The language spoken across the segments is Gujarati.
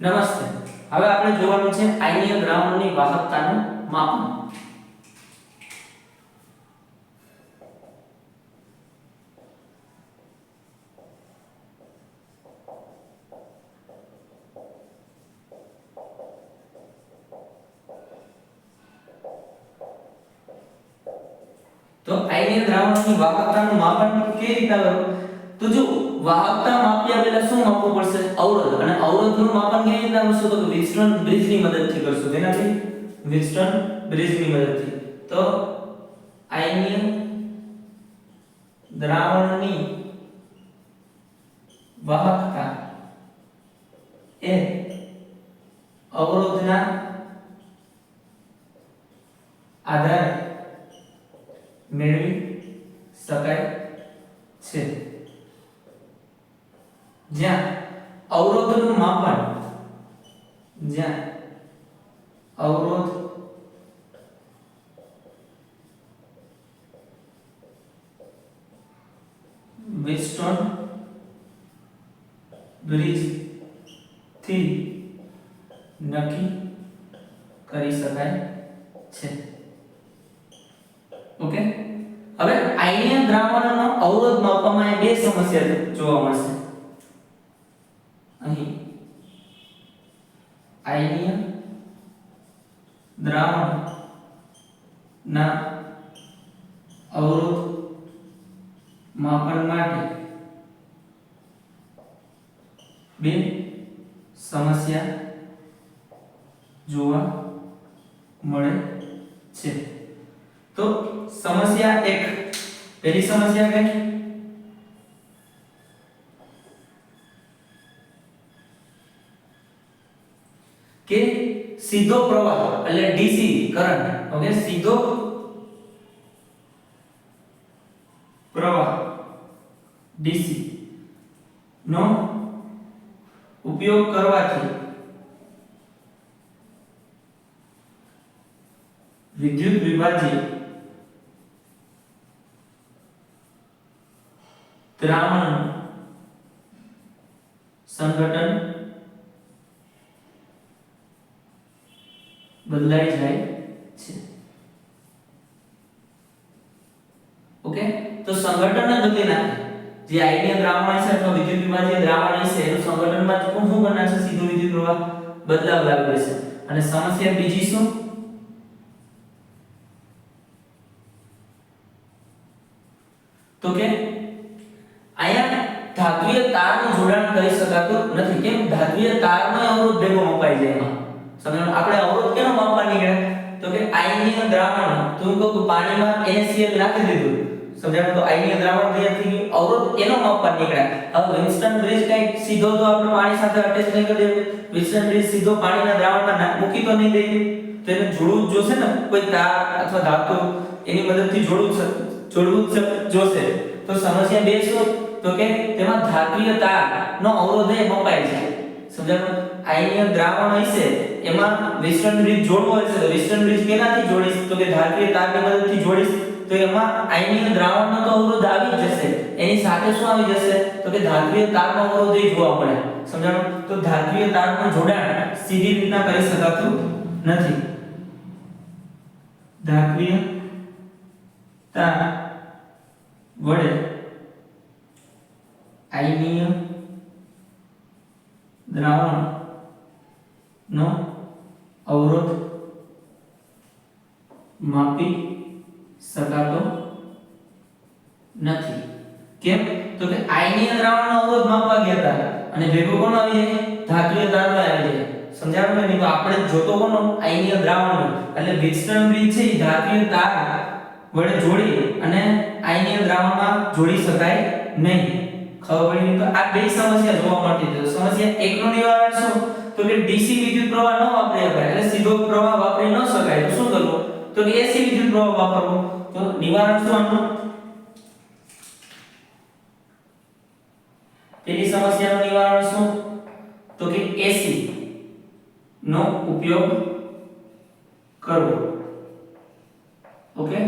નમસ્તે. હવે આપણે જોવાનું છે આયનીય દ્રાવણની વાહકતાનું માપન. તો આયનીય દ્રાવણની વાહકતાનું માપન કેવી રીતે કરવું? તો જો વાહકતા માપ્યા પહેલા શું માપવું પડશે? અવરોધ. અને અવરોધનું માપન કેવી રીતે કરશું? તો વિસ્ટર્ન બ્રિજની મદદથી કરશું. તેનાથી વિસ્ટર્ન બ્રિજની મદદથી. તો આયનીય દ્રાવણની વાહકતા એ અવરોધના આધારે મેળવી શકાય છે. જ્યાં અવરોધનું માપન વિસ્ટર્ન બ્રિજ થી નક્કી કરી શકાય છે. ઓકે. હવે આયનીય દ્રાવણનો અવરોધ માપવામાં બે સમસ્યા જોવા મળશે. અહીં આયનીય દ્રાવણના અવરોધ માપન માટે બે સમસ્યા જોવા મળે છે. તો સમસ્યા 1, પહેલી સમસ્યા કઈ? કે સીધો પ્રવાહ એટલે ડીસી કરંટ, ઓકે, સીધો પ્રવાહ ડીસી નો ઉપયોગ કરવાથી વિદ્યુત વિભાજ્ય દ્રાવણ સંઘટન બદલાઈ જાય છે. ઓકે. તો સંઘટન જ બદલી નાખે. જે આયનીય દ્રાવણ હશે અથવા વિદ્યુત વિભાજ્ય દ્રાવણ હશે એનું સંઘટનમાં શું બને છે? સીધો વિદ્યુત પ્રવાહ બદલાવ લાવી દેશે. અને સમસ્યા બીજી શું? તો કે અહીંયા ધાત્વિય તારનું જોડાણ કરી શકાતું નથી. કેમ? ધાત્વિય તારનો અવરોધ ભેગો મપાઈ જાય એમાં. સમજો આપણે અવરોધ કેનો માપવા નીકળ્યા? તો કે આયનીય દ્રાવણ, તો કહું કે પાણીમાં NaCl નાખી દીધું, સમજાણું? તો આયનીય દ્રાવણ તૈયાર થઈ ગયું, અવરોધ એનો માપવા નીકળ્યા. હવે વિન્સ્ટન બ્રિજ કઈ સીધો તો આપણે પાણી સાથે અટેચ નહીં કરી દઈએ. વિન્સ્ટન બ્રિજ સીધો પાણીના દ્રાવણમાં મૂકી તો નહીં દઈએ. તો એને જોડવું જોશે ને, કોઈ તાર અથવા ધાતુ એની મદદથી જોડવું જોશે. તો સમસ્યા 2 શું? તો કે તેમાં ધાત્વિય તારનો અવરોધ એ મપાય છે. સમજાણું? આયનીય દ્રાવણ હશે એમાં વેસ્ટર્ન બ્રિજ જોડવો હશે. તો વેસ્ટર્ન બ્રિજ કેનાથી જોડીશ? તો કે ધાત્વિય તારની મદદથી જોડીશ. તો એમાં આયનીય દ્રાવણનો તો અવરોધ આવી જશે, એની સાથે શું આવી જશે? તો કે ધાત્વિય તારનો અવરોધ એ જોવા મળે. સમજાણું? તો ધાત્વિય તારનું જોડાણ સીધી રીતના કરી શકાતું નથી. ધાત્વિય તાર વડે આયનીય દ્રાવણ નો અવરોધ માપી શકાતો નથી. કેમ? તો કે આયનીય દ્રાવણનો અવરોધ માપવા ગયા હતા અને ભેગો કોણ આવી જાય? ધાત્વિય તારનો આવી જાય. સમજાણું ને? તો આપણે જોતો કોનો? આયનીય દ્રાવણ. એટલે વિન્સ્ટન બ્રિજ છે એ ધાત્વિય તાર વડે જોડી અને આયનીય દ્રાવણમાં જોડી શકાય નહીં. ખબર પડી? તો આ બે સમસ્યા જોવા મળતી છે. સમસ્યા 1 નું નિવારણ શું? તો કે ડીસી વિદ્યુત પ્રવાહ ન વાપરી શકાય, એટલે સીધો પ્રવાહ વાપરી ન શકાય. તો શું કરવું? તો કે એસી વિદ્યુત પ્રવાહ વાપરવો. તો નિવારણ શું આનું? પેલી સમસ્યાનું નિવારણ શું? તો કે એસી નો ઉપયોગ કરવો. ઓકે.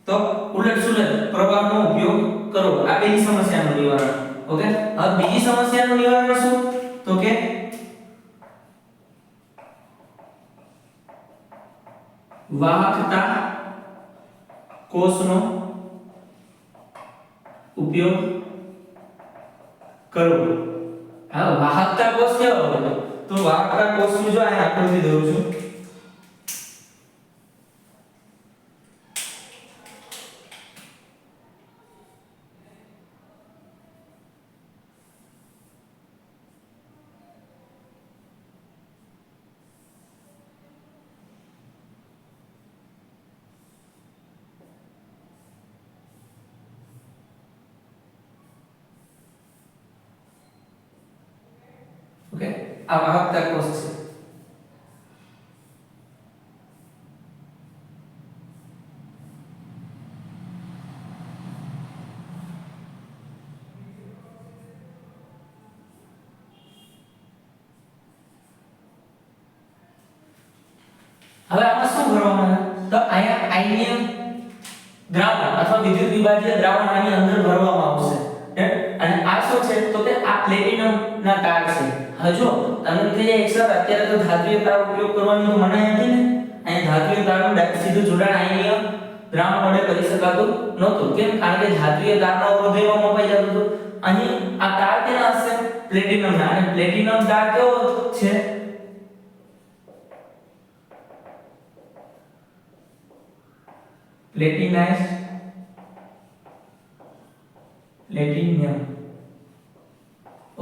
તો ઉલટ સુલટ પ્રવાહનો ઉપયોગ કરો. આ પહેલી સમસ્યાનું નિવારણ. ઓકે. હવે બીજી સમસ્યાનું નિવારણ શું? તો કે વાહકતા કોષનો ઉપયોગ કરવો. હા, વાહકતા કોષ કેવો હોય? તો વાહકતા કોષની જો આ આકૃતિ દઉં છું. ઓકે, આ વાહકતા કોષ છે. હવે આમાં શું કરવામાં આવે? તો અહીંયા આયનીય દ્રાવણ અથવા વિદ્યુત વિભાજ્ય દ્રાવણ આની અંદર ભરવામાં આવશે. અને આ શું છે? તો કે આ પ્લેટિનમ ના તાર છે. હવે જો તમે કહીએ એક સર અત્યારે તો ધાત્વિય તાર ઉપયોગ કરવાની તો મનાઈ હતી ને. અહીં ધાત્વિય તારનું ડાયરેક્ટ સીધું જોડાણ આયનીય દ્રાવણ વડે કરી શકાતું નહોતું. કેમ? કારણ કે ધાત્વિય તારનો અવરોધ એમાં મપાઈ જતો હતો. અહીં આ તાર કેના હશે? પ્લેટિનમના. અને પ્લેટિનમ તાર કેવો છે? પ્લેટિનાઇઝ્ડ પ્લેટિનિયમ.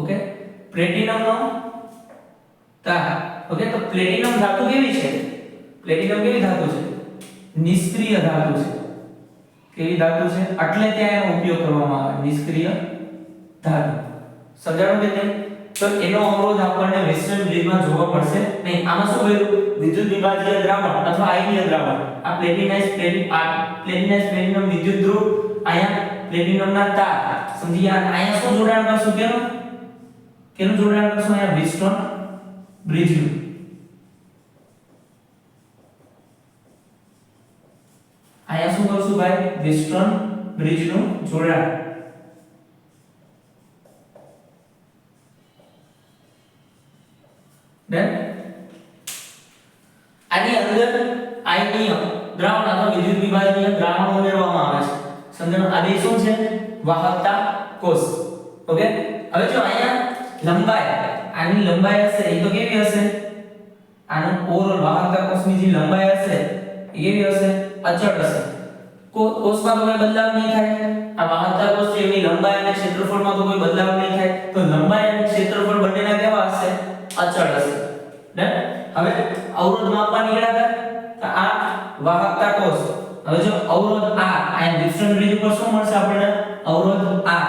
ઓકે, પ્લેટિનમનો તાર. ઓકે, તો પ્લેટિનમ ધાતુ કેવી છે? પ્લેટિનમ કેવી ધાતુ છે? નિષ્ક્રિય ધાતુ છે. કેવી ધાતુ છે? એટલે ત્યાં એનો ઉપયોગ કરવામાં આવે, નિષ્ક્રિય ધાતુ. સમજાણું કે નહીં? તો એનો અવરોધ આપણને વેસ્ટર્ન બ્રિજમાં જોવા મળશે નહીં. આમાં શું કર્યું? વિદ્યુત વિભાજ્ય દ્રાવણ અથવા આયનીય દ્રાવણ. આ પ્લેટિનાઇઝ્ડ પ્લેટિનમ વિદ્યુત ધ્રુવ, અહીંયા પ્લેટિનમના તાર. સમજી ગયા? અહીંયા શું જોડાણ કરશું? કેનું જોડાણ કરશું? અહીંયા વ્હીટસ્ટોન બ્રિજનું. અહીંયા શું કરશું ભાઈ? વ્હીટસ્ટોન બ્રિજનું જોડાણ. ડન. આની અંદર આયનીય દ્રાવણ અથવા વિદ્યુત વિભાજનીય દ્રાવણ ઉમેરવામાં આવે છે. સમજણ? આ બે શું છે? વાહકતા કોષ. ઓકે, હવે જો અહીંયા લંબાઈ, આની લંબાઈ હશે એ તો કેવી હશે? આનો ઓવરઓલ વાહકતા કોષની જે લંબાઈ હશે એ કેવી હશે? અચળ હશે. કોષમાં તો કોઈ બદલાવ નહીં થાય. આ વાહકતા કોષ છે એની લંબાઈ અને ક્ષેત્રફળમાં તો કોઈ બદલાવ નહીં થાય. તો લંબાઈ અને ક્ષેત્રફળ બંનેના કેવા હશે? અચળ હશે. ડન. હવે અવરોધ માપવા નીકળ્યા તો આ વાહકતા કોષ. હવે જો અવરોધ R, આ ડિસ્ટન્સ બ્રિજ ઉપર શું મળશે આપણને? અવરોધ R.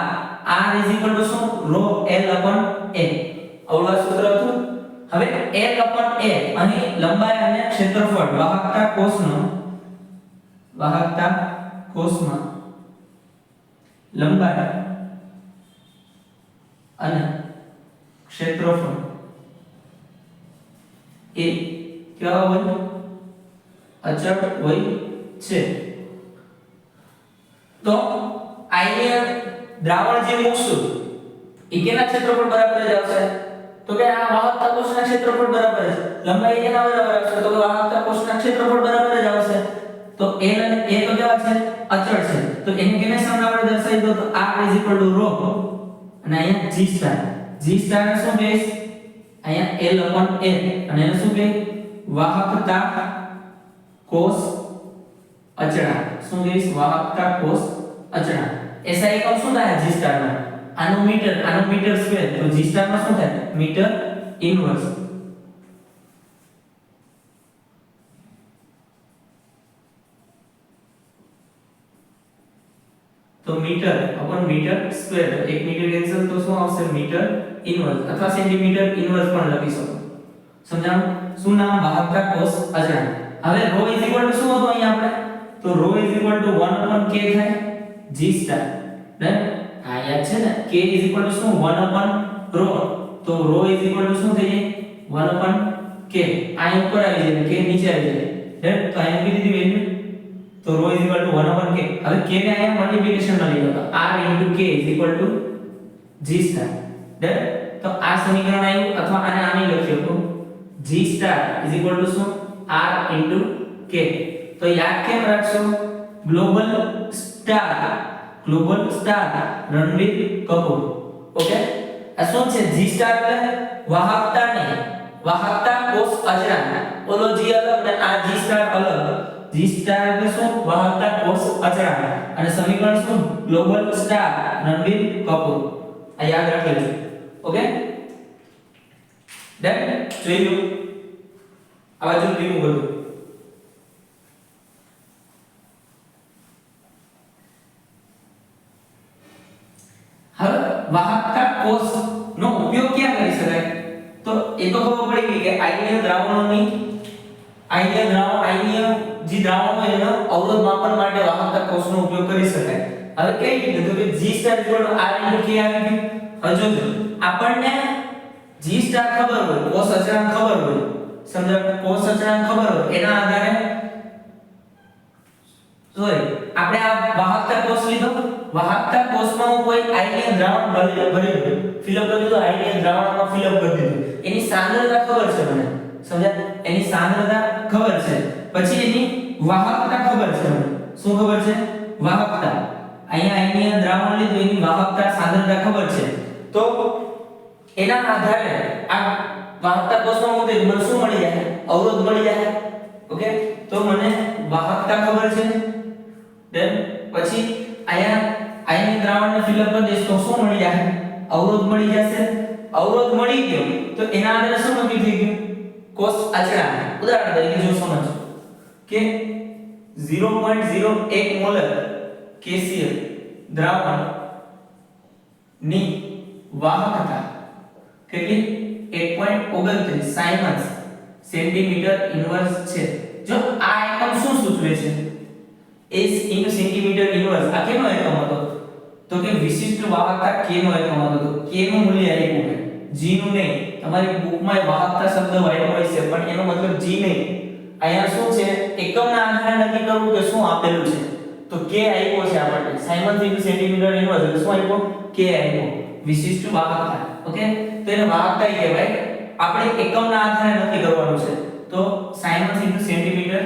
R શું? ρ L/A. અવરોધ સૂત્ર હતું. હવે L/A અને લંબાઈ અને ક્ષેત્રફળ વાહકતા કોષમાં લંબાઈ અને ક્ષેત્રફળ એ કેવા હોય? અચળ હોય છે. તો આયનીય દ્રાવણ જે મૂકશું એ કેના ક્ષેત્રફળ બરાબર જ આવશે? તો કે આ વાહકતા કોષના ક્ષેત્રફળ બરાબર છે. લંબાઈ કેના બરાબર આવશે? તો કે વાહકતા કોષના ક્ષેત્રફળ બરાબર જ આવશે. તો L અને A તો કેવા છે? અચળ છે. તો એને કેને સામે આપણે દર્શાવી દો? તો R ρ અને અહીંયા G સ્ટાર. G સ્ટાર ને શું કહીશ? અહીંયા L/A અને એને શું કહે? વાહકતા કોષ અચળાંક. શું કહીશ? વાહકતા કોષ અચળાંક. એસઆઈ એકમ શું થાય? G સ્ટાર નો આનું મીટર સ્ક્વેર. તો G સ્ટાર માં શું થાય? Metre inverse. તો metre upon metre square. 1 metre cancel તો શું આવશે? મીટર ઇન્વર્સ અથવા સેન્ટીમીટર ઇન્વર્સ પણ લખી શકો. સમજાણું? શું નામ? વાહકતા કોષ અચળાંક. હવે ρ શું હતું અહીંયા આપણે? તો ρ 1/k થાય G સ્ટાર. ડન. આ યાદ છે ને? k શું? 1/ρ. તો ρ શું થઈ જાય? 1/k. આ ઉપર આવી જાય, k નીચે આવી જાય. ડન. તો અહીંયા મૂકી દીધી વેલ્યુ. તો ρ 1/k. હવે k ને અહીંયા મલ્ટીપ્લિકેશન માં લઈ લો. તો r * k G star. Done. તો આ સમીકરણ આવ્યું. અથવા આને આને લખ્યો તો G સ્ટાર શું? r * k. તો યાદ કેમ રાખશો? ગ્લોબલ સ્ટાર રણવીર કપૂર. ઓકે, આ શું છે? જી સ્ટાર એટલે વાહકતા કોષ અચળાંક. ઓલો જી અલગ ને આ જી સ્ટાર અલગ. જી સ્ટાર એટલે શું? વાહકતા કોષ અચળાંક. અને સમીકરણ શું? ગ્લોબલ સ્ટાર રણવીર કપૂર. આ યાદ રાખી લેજો. Okay, done. જોઈ લો આ બાજુ લીધું બધું. હવે વાહકતા કોષ નો ઉપયોગ ક્યાં કરી શકાય? તો એ તો ખબર પડી ગઈ કે આયનીય દ્રાવણોની આયનીય જે દ્રાવણો એનો અવરોધ માપન માટે વાહકતા કોષનો ઉપયોગ કરી શકાય. હવે કઈ રીતે? તો કે G સ્ટાર = R * K આવી ગયું. હવે જોજો, આપણને G સ્ટાર ખબર હોય, કોષ અચળાંક ખબર હોય, સમજો કોષ અચળાંક ખબર હોય, એના આધારે આપણે આ વાહકતા કોષ લીધો. વાહકતા કોષમાં હું કોઈ આયનીય દ્રાવણ ભરી દીધું, ફિલ અપ કરી દીધું, આયનીય દ્રાવણમાં ફિલ અપ કરી દીધું. એની સાંદ્રતા ખબર છે મને, સમજ્યા? એની સાંદ્રતા ખબર છે, પછી એની વાહકતા ખબર છે મને. શું ખબર છે? વાહકતા. અહીંયા આયનીય દ્રાવણ લીધું, એની વાહકતા સાંદ્રતા ખબર છે. તો એના આધારે આ વાહકતા કોષમાં મૂકી દે, મને શું મળી જાય? અવરોધ મળી જાય. ઓકે, તો મને વાહકતા ખબર છે. ધેન પછી અહીંયા આયનીય દ્રાવણને ફિલ અપ કરી દઈશ તો શું મળી જાય? અવરોધ મળી જશે. અવરોધ મળી ગયો તો એના આધારે શું નક્કી થઈ ગયું? કોષ અચળાંક. ઉદાહરણ તરીકે જો સમજો કે 0.01 મોલર KCl દ્રાવણ ની વાહકતા કેટલી? 1.29 સાયમન્સ સેન્ટીમીટર ઇન્વર્સ છે. જો આ એકમ શું સૂચવે છે? S * centimetre inverse. આ કેનો એકમ હતો? તો કે વિશિષ્ટ વાહકતા K નો એકમ હતો. તો K નું મૂલ્ય આપ્યું છે, G નું નહીં. તમારી બુકમાં વાહકતા શબ્દ વાપર્યો હોય છે પણ એનો મતલબ G નહીં. અહીંયા શું છે? એકમના આધારે નક્કી કરવું કે શું આપેલું છે. તો K આપ્યો છે આપણને. સાયમન્સ * સેન્ટીમીટર ઇન્વર્સ એટલે શું આપ્યો? K આપ્યો. વિશિષ્ટ વાહકતા. ઓકે, તો એને વાહકતા કહેવાય. આપણે એકમના આધારે નક્કી કરવાનું છે. તો સાયમન્સ * સેન્ટીમીટર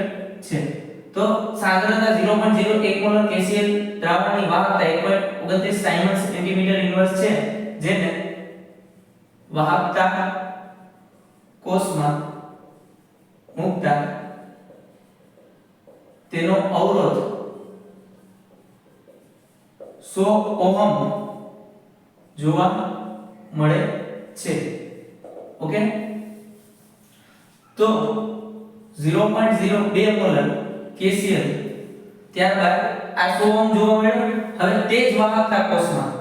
છે. તો સાંદ્રતા 0.01 મોલર KCl દ્રાવણની વાહકતા 1.29 સાયમન્સ સેન્ટીમીટર ઇન્વર્સ છે, જેને વાહકતા કોષમાં મૂકતા તેનો અવરોધ 100 ઓહમ જોવા મળે છે. ઓકે, તો 0.02 મોલર KCl ત્યારબાદ આ 100 ઓહમ જોવા મળ્યો. હવે તે જ વાહકતા કોષમાં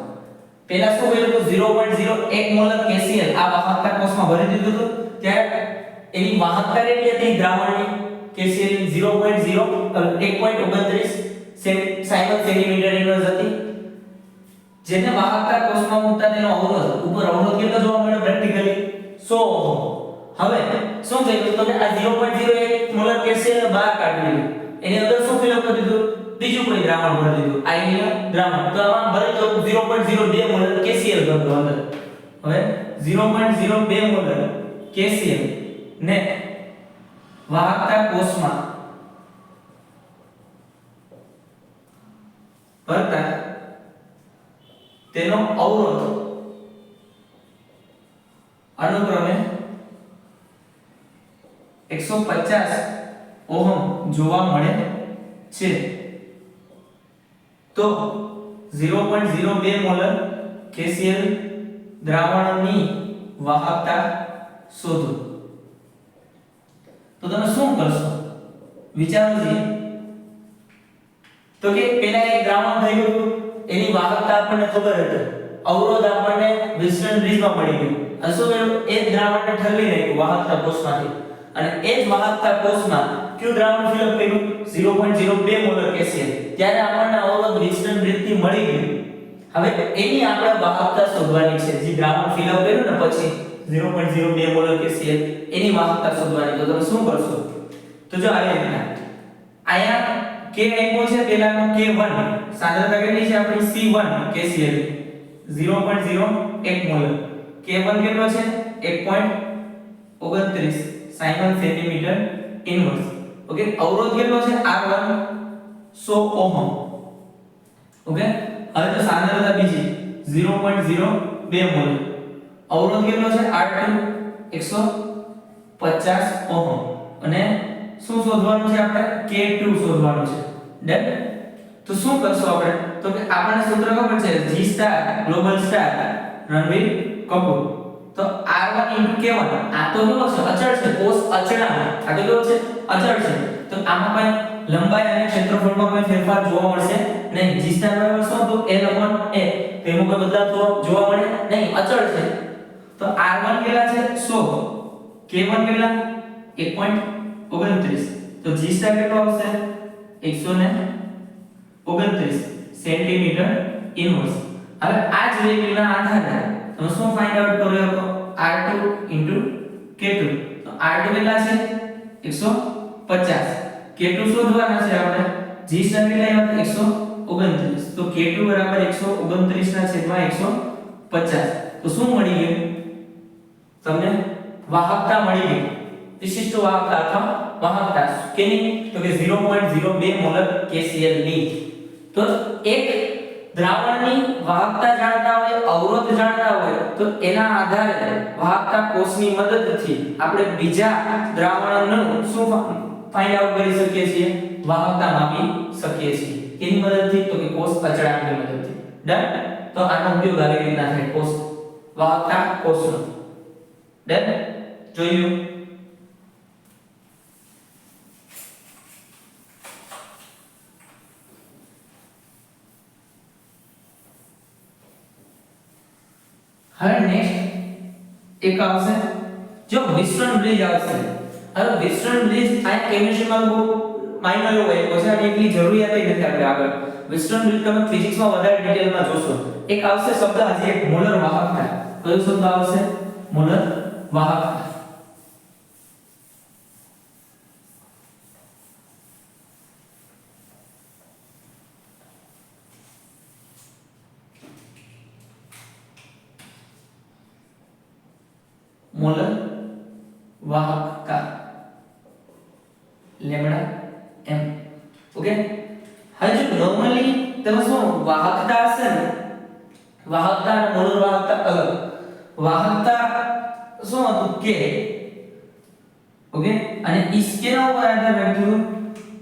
પહેલા શું કર્યું? તો 0.01 મોલર KCl આ વાહકતા કોષમાં ભરી દીધું હતું. ત્યારે એની વાહકતા કેટલી હતી દ્રાવણની? KCl 1.29 સાયમન્સ સેન્ટીમીટર ઇન્વર્સ હતી. જેને વાહકતા કોષમાં મૂકતા તેનો અવરોધ ઉપર અવરોધ કેટલો જોવા મળ્યો? Practically 100 ohm. હવે શું થયું? તો કે આ 0.01 મોલર KCl બહાર કાઢી લીધું. એની અંદર શું ફિલ અપ કરી દીધું? બીજું કોઈ દ્રાવણ ભરી દીધું, આયનીય દ્રાવણ. તો આમાં ભરી દો 0.02 મોલર KCl ભરી દો અંદર. હવે 0.02 મોલર KCl ને વાહકતા કોષમાં ભરતા તેનો અવરોધ અનુક્રમે 150 ઓહમ જોવા મળે છે. તો 0.02 મોલર KCl દ્રાવણની વાહકતા શોધો. તો તમે શું કરશો? વિચારો. તો કે પહેલા એક દ્રાવણ થયું, એની વાહકતા આપણને ખબર હતી, અવરોધ આપણને વિલ્સન બ્રિજમાં મળી ગયું. અને શું કર્યું? એ દ્રાવણને ઠલવી નાખ્યું વાહકતા કોષમાંથી. અને એ જ વાહકતા કોષમાં કયું દ્રાવણ ફિલ અપ કર્યું? 0.02 મોલર KCl. ત્યારે આપણને અવરોધ વિલ્સન બ્રિજથી મળી ગયું. હવે એની આપણે વાહકતા શોધવાની છે. જે દ્રાવણ ફિલ અપ કર્યું ને પછી 0.02 મોલર KCl એની વાહકતા શોધવાની. તો તમે શું કરશો? તો જો આવી રીતના આયા K આપ્યો છે, પહેલાનો K1 સાંદ્રતા કેટલી છે આપણી? C1 KCl 0.01 molar. K1 કેટલો છે? 1.29 સાયમન્સ સેન્ટીમીટર ઇન્વર્સ. ઓકે અવરોધ કેટલો છે R1 100 ઓહમ ઓકે હવે તો સાંદ્રતા બીજી 0.02 મોલ અવરોધ કેટલો છે R2 150 ઓહમ અને શું શોધવાનું છે આપણે K2 શોધવાનું છે ડન તો શું કરશો આપણે તો કે આપણને સૂત્ર ખબર છે G star global star Ranveer Kapoor તો R1 K1 આ તો કેવો છે અચળ છે કોષ અચળાંક આ તો કેવો છે અચળ છે તો આમાં કોઈ લંબાઈ અને ક્ષેત્રફળમાં કોઈ ફેરફાર જોવા મળશે નહીં G સ્ટાર બરાબર શું તો L/A તો એમાં કોઈ બદલાવ જોવા મળે નહીં અચળ છે તો R1 કેટલા છે 100 K1 કેટલા 1.29 તો G સ્ટાર કેટલો આવશે 129 સેન્ટીમીટર ઇન્વર્સ હવે આ જ વેલ્યુના આધારે તમે શું ફાઇન્ડ આઉટ કર્યો તો R2 K2 તો R2 કેટલા છે 150 K2 શોધવાના છે આપણે G સ્ટાર કેટલા આવ્યા 129 તો K2 બરાબર 129 ના છેદમાં 150 તો શું મળી ગયું તમને વાહકતા મળી ગઈ વિશિષ્ટ વાહકતા અથવા વાહકતા કેની તો કે 0.02 મોલર KCl ની તો એક દ્રાવણની વાહકતા જાણતા હોય અવરોધ જાણતા હોય તો એના આધારે વાહકતા કોષની મદદથી આપણે બીજા દ્રાવણનું શું ફાઇન્ડ આઉટ કરી શકીએ છીએ વાહકતા માપી શકીએ છીએ એની મદદથી તો કે કોષ અચળાંકની મદદથી ડન તો આનો ઉપયોગ આવી રીતના થાય કોષ વાહકતા કોષનો ડન જોયું હવે નેક્સ્ટ એક આવશે જો વિસ્તરણ બ્રિજ આવશે હવે વિસ્તરણ બ્રિજ આ કેમિસ્ટ્રીમાં બહુ માઇનર હોય છે અને એટલી જરૂરિયાત નથી આપણે આગળ વિસ્તરણ બ્રિજ તમે ફિઝિક્સમાં વધારે ડિટેલમાં જોશો એક આવશે શબ્દ હજી એક મોલર વાહકતા કયો શબ્દ આવશે મોલર વાહકતા मोलर वाहकता लेमडा m ओके હવે જો નોર્મલી તમે શું વાહકતા હશે ને વાહકતા અને મોલર વાહકતા અલગ વાહકતા શું હતું k ઓકે અને કેના ઉપર આધાર રાખ્યું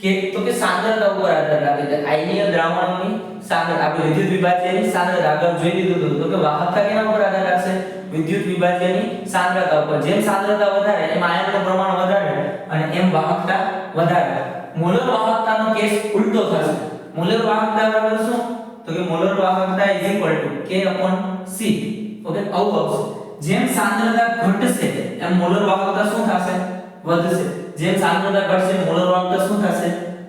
કે તો કે સાંદ્રતા ઉપર આધાર રાખે છે આયનીય દ્રાવણોની સાંદ્રતા આપણે વિદ્યુત વિભાજ્યની સાંદ્રતા આગળ જોઈ લીધું હતું તો કે વાહકતા કેના ઉપર આધાર રાખશે વિદ્યુત વિભાજ્યની સાંદ્રતા ઉપર જેમ સાંદ્રતા વધારે એમ આયનનું પ્રમાણ વધારે અને એમ વાહકતા વધારે મોલર વાહકતાનો કેસ ઉલટો થશે મોલર વાહકતા બરાબર શું તો કે મોલર વાહકતા K/C ઓકે આવું આવશે જેમ સાંદ્રતા ઘટશે એમ મોલર વાહકતા શું થશે વધશે જેમ સાંદ્રતા ઘટશે મોલર વાહકતા શું થશે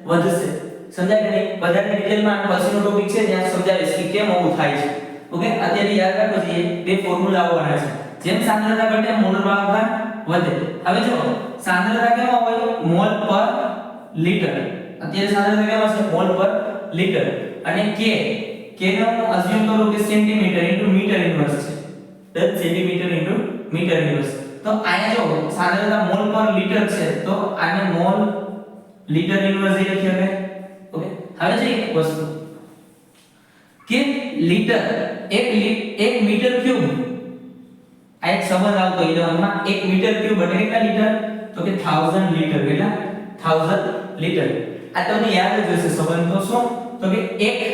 વધશે સમજાય કે નહીં વધારે ડિટેલમાં પછીનો ટોપિક છે ત્યાં સમજાવીશ કે કેમ આવું થાય છે ઓકે અત્યારે યાદ રાખો જોઈએ બે ફોર્મ્યુલા આવવાના છે જેમ સાંદ્રતા ઘટે મોલર વાહકતા વધે હવે જો સાંદ્રતા કેમાં હોય મોલ પર લિટર અત્યારે સાંદ્રતા કેમાં છે મોલ પર લિટર અને k નો હું અઝ્યુમ કરું કે સેન્ટીમીટર ઇન્ટુ મીટર ઇન્વર્સ છે 10 સેન્ટીમીટર ઇન્ટુ મીટર ઇન્વર્સ તો આયા જો સાંદ્રતા મોલ પર લિટર છે તો આને મોલ લિટર ઇન્વર્સ એ લખી હવે ઓકે હવે જે એક વસ્તુ કે લિટર 1 મીટર ક્યુબ આ એક સંબંધ આવતો ઇલેવનમાં 1 મીટર ક્યુબ એટલે કેટલા લીટર તો કે 1000 લીટર કેટલા 1000 લીટર આ તમને યાદ જ હશે સંબંધ તો શું તો કે 1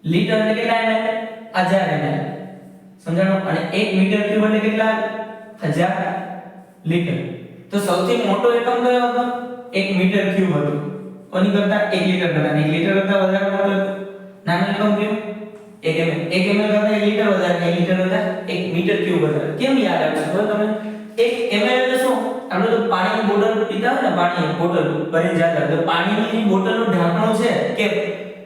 લીટર એટલે કેટલા ml 1000 ml સમજાણો અને 1 મીટર ક્યુબ એટલે કેટલા 1000 લીટર તો સૌથી મોટો એકમ કયો હતો 1 મીટર ક્યુબ હતો કોની કરતા 1 લીટર કરતા 1 લીટર કરતા વધારે મોટો નાનો એકમ કયો 1 ml 1 ml કરતા 1 લીટર વધારે 1 લીટર કરતા 1 મીટર ક્યુબ વધારે કેમ યાદ આવશે ખબર તમે 1 ml એટલે શું આપણે તો પાણીની બોટલ પીતા હોય ને પાણી બોટલ ભરીને જતા તો પાણીની બોટલનું ઢાંકણું છે કે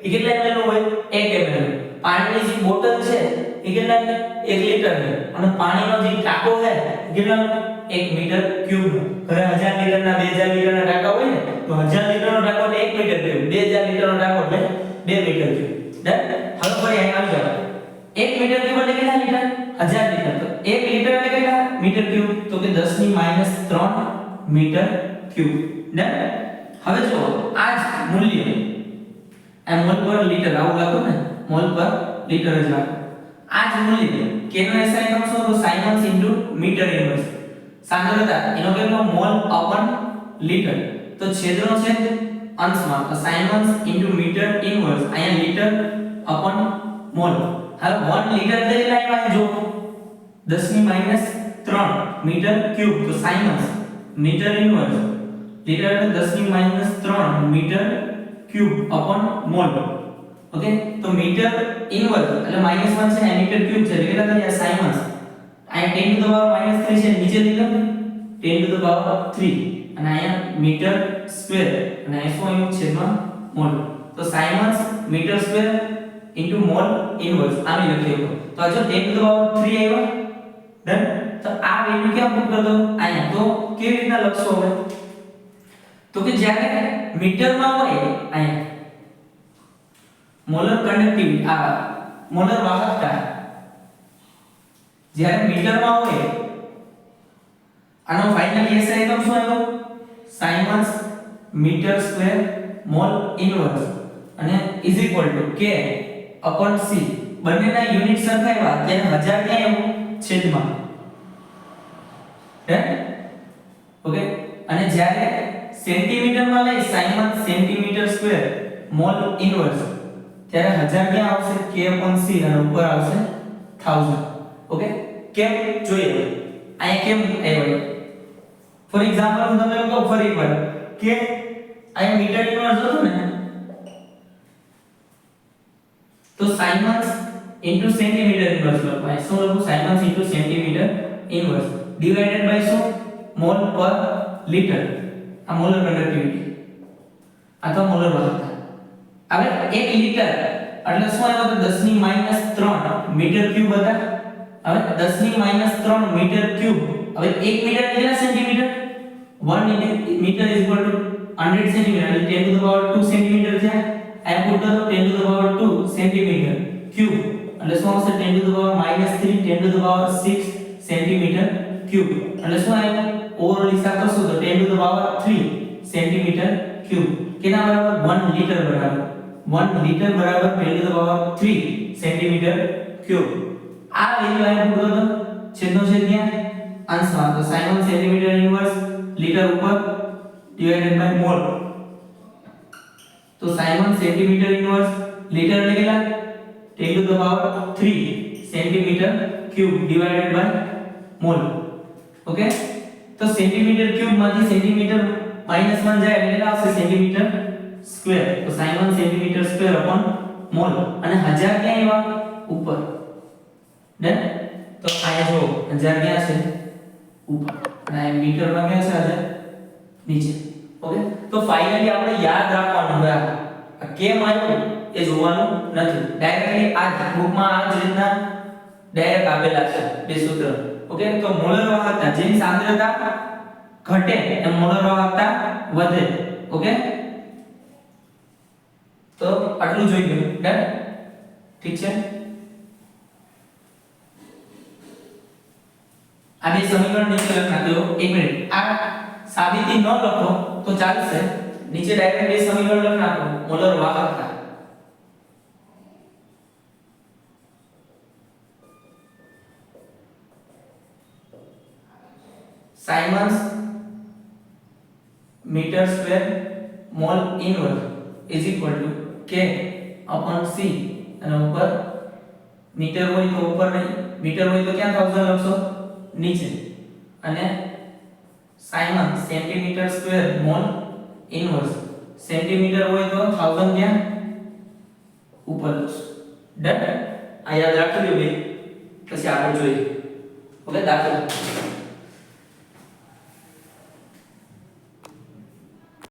એ કેટલા ml નું હોય 1 ml પાણીની જે બોટલ છે એ કેટલા 1 લીટર ની અને પાણીનો જે ટાંકો છે કેટલા 1 મીટર ક્યુબ ઘરે 1000 લીટરના 2000 લીટરના ટાંકા હોય ને તો 1000 લીટરનો ટાંકો એટલે 1 મીટર ક્યુબ 2000 લીટરનો ટાંકો એટલે 2 મીટર ક્યુબ ડન હવે ફરી અહીં આવી જાવ 1 મીટર ક્યુબ એટલે કેટલા લીટર 1000 લીટર તો 1 લીટર એટલે કેટલા મીટર ક્યુબ તો કે 10 ની -3 મીટર ક્યુબ ડન હવે જો આ જ મૂલ્ય આ મોલ પર લીટર આવું લખો ને, મોલ પર લીટર જ લખો. આ જ મૂલ્ય k નો SI કરશો તો સાયમન્સ ઇન્ટુ મીટર ઇન્વર્સ. સાંદ્રતા એનો કેટલો મોલ અપન લીટર. તો છેદનો છે અંશમાં તો સાયમન્સ ઇન્ટુ મીટર ઇન્વર્સ. અહીંયા લીટર અપન મોલ. હવે 1 લીટર કેટલા આવ્યા જો 10 - 3 મીટર ક્યુબ. તો સાયમન્સ મીટર ઇન્વર્સ લીટર એટલે 10 - 3 મીટર ક્યુબ અપન મોલ. ઓકે, તો મીટર ઇન્વર્સ એટલે -1 છે, મીટર ક્યુબ છે એટલે કેટલા થયા સાયમન્સ. અહીંયા 10 ટુ ધ પાવર -3 છે, નીચે લીધો 10 ટુ ધ પાવર 3 અને અહીંયા મીટર સ્ક્વેર અને અહીંયા શું આવ્યું છેદમાં મોલ. તો siemens metre square into mole inverse આમ લખ્યું. તો આ જો 10 ટુ ધ પાવર 3 આવ્યો ડન. તો આ વેલ્યુ ક્યાં પુટ કરી દો અહીંયા. તો કેવી રીતના લખશો હવે? તો કે જ્યારે મીટરમાં હોય અહીંયા મોલર કન્ડક્ટિવિટી આ મોલર વાહકતા જ્યારે મીટરમાં હોય આનો ફાઇનલ SI એકમ શું આવ્યો siemens metre square mole inverse અને is equal to k upon c. બંનેના યુનિટ સરખાવ્યા ત્યારે 1000 ક્યાં આવ્યું છેદમાં. ઓકે, અને જ્યારે સેન્ટીમીટરમાં લઈ Symons centimetre square mole inverse ત્યારે 1000 ક્યાં આવશે k upon c અને ઉપર આવશે 1000. ઓકે, કેમ જોઈએ અહીંયા કેમ આવ્યો? ફોર એક્ઝામ્પલ હું તમને કહું ફરી એકવાર કે અહીંયા મીટર ઇન્વર્સ હતું ને તો સાયમન્સ ઇન્ટુ સેન્ટીમીટર ઇન્વર્સ લખવાય. શું લખું? Siemens into centimetre inverse divided by શું મોલ પર લીટર. આ મોલર કન્ડક્ટિવિટી અથવા મોલર વાહકતા. હવે 1 લીટર એટલે શું આવ્યો તો 10 - 3 મીટર ક્યુબ હતા. હવે 10 - 3 મીટર ક્યુબ. હવે 1 મીટર કેટલા centimetre? 1 metre is equal to 100 centimetre એટલે 10 ટુ ધ પાવર 2 સેન્ટીમીટર થયા. આ પુટ કરો 10 to the power 2 centimetre cube એટલે શું આવશે 10 to the power -3 10 to the power 6 centimetre cube એટલે શું આવ્યું ઓવરઓલ હિસાબ કરશો તો 10 to the power 3 centimetre cube. કેના બરાબર 1 લીટર બરાબર 1 લીટર બરાબર 10 to the power 3 centimetre cube. આ વેલ્યુ અહીંયા પુટ કરો છેદનો છેદ ત્યાં અંશમાં તો સાયમન્સ સેન્ટીમીટર ઇન્વર્સ લીટર ઉપર ડિવાઇડેડ બાય મોલ. તો સાયમન્સ સેન્ટીમીટર ઇન્વર્સ લીટર એટલે કેટલા 10 to the power 3 centimetre cube divided by mole. Okay, તો સેન્ટીમીટર ક્યુબ માંથી સેન્ટીમીટર -1 જાય એટલે કેટલા આવશે સેન્ટીમીટર સ્ક્વેર. તો siemens centimetre square upon mole અને 1000 ક્યાં આવ્યા ઉપર. ડન. તો અહીંયા જો 1000 ક્યાં છે ઉપર અને આ મીટરમાં ક્યાં છે 1000 નીચે. ઓકે, તો ફાઇનલી આપણે યાદ રાખવાનું છે આ કેમ આવ્યું એ જોવાનું નથી. ડાયરેક્ટલી આ બુકમાં આ જ રીતના ડાયરેક્ટ આપેલા છે બે સૂત્ર. ઓકે, તો મોલર વાહકતા જેની સાંદ્રતા ઘટે એમ મોલર વાહકતા વધે. ઓકે, તો આટલું જોઈ ગયું. ડન. ઠીક છે. આ બે સમીકરણ નીચે લખી નાખ્યો. 1 મિનિટ આ સાબિતી ન લખો તો ચાલશે. નીચે ડાયરેક્ટ બે સમીકરણ લખી નાખો મોલર વાહકતા. Siemens metre square mole inverse is equal to k upon c અને ઉપર મીટર હોય તો ઉપર નહીં, મીટર હોય તો ક્યાં 1000 લખશો નીચે અને Symons centimetre square mole inverse centimetre હોય તો 1000 ક્યાં ઉપર લખશો. ડન. આ યાદ રાખજો બે પછી આગળ જોઈએ. ઓકે, દાખલા